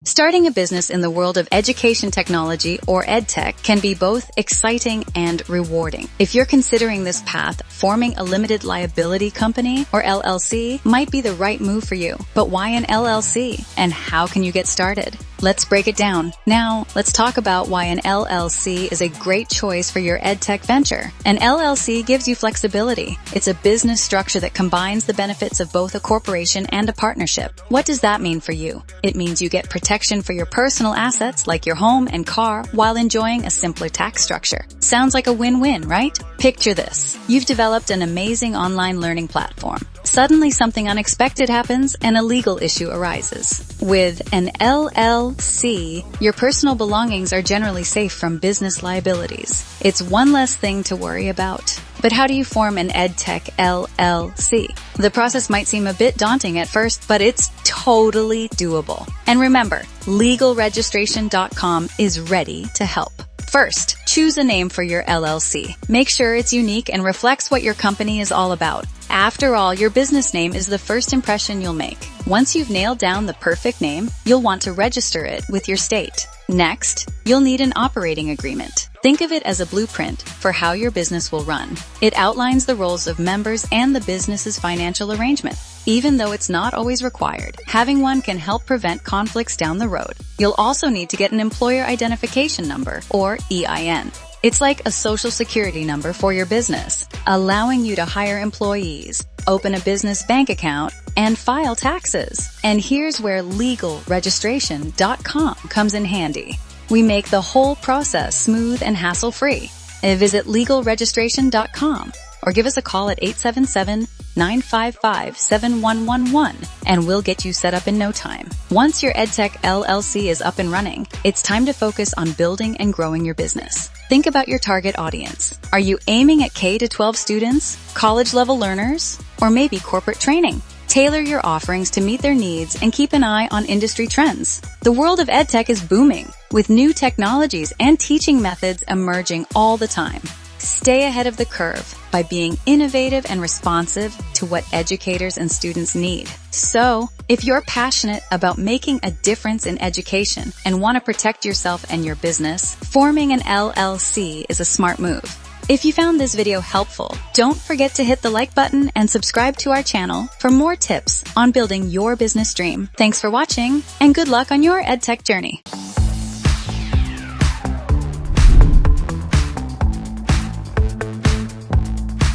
Starting a business in the world of education technology or EdTech can be both exciting and rewarding. If you're considering this path, forming a limited liability company or LLC might be the right move for you. But why an LLC? And how can you get started? Let's break it down. Now, let's talk about why an LLC is a great choice for your EdTech venture. An LLC gives you flexibility. It's a business structure that combines the benefits of both a corporation and a partnership. What does that mean for you? It means you get protection for your personal assets like your home and car while enjoying a simpler tax structure. Sounds like a win-win, right? Picture this. You've developed an amazing online learning platform. Suddenly something unexpected happens and a legal issue arises. With an LLC, your personal belongings are generally safe from business liabilities. It's one less thing to worry about. But how do you form an EdTech LLC? The process might seem a bit daunting at first, but it's totally doable. And remember, legalregistration.com is ready to help. First, choose a name for your LLC. Make sure it's unique and reflects what your company is all about. After all, your business name is the first impression you'll make. Once you've nailed down the perfect name, you'll want to register it with your state. Next, you'll need an operating agreement. Think of it as a blueprint for how your business will run. It outlines the roles of members and the business's financial arrangement. Even though it's not always required, having one can help prevent conflicts down the road. You'll also need to get an employer identification number, or EIN. It's like a social security number for your business, allowing you to hire employees, open a business bank account, and file taxes. And here's where legalregistration.com comes in handy. We make the whole process smooth and hassle-free. Visit legalregistration.com or give us a call at 877-955-7111 and we'll get you set up in no time. Once your EdTech LLC is up and running, it's time to focus on building and growing your business. Think about your target audience. Are you aiming at K-12 students, college-level learners, or maybe corporate training? Tailor your offerings to meet their needs and keep an eye on industry trends. The world of EdTech is booming, with new technologies and teaching methods emerging all the time. Stay ahead of the curve by being innovative and responsive to what educators and students need. So, if you're passionate about making a difference in education and want to protect yourself and your business, forming an LLC is a smart move. If you found this video helpful, don't forget to hit the like button and subscribe to our channel for more tips on building your business dream. Thanks for watching, and good luck on your EdTech journey.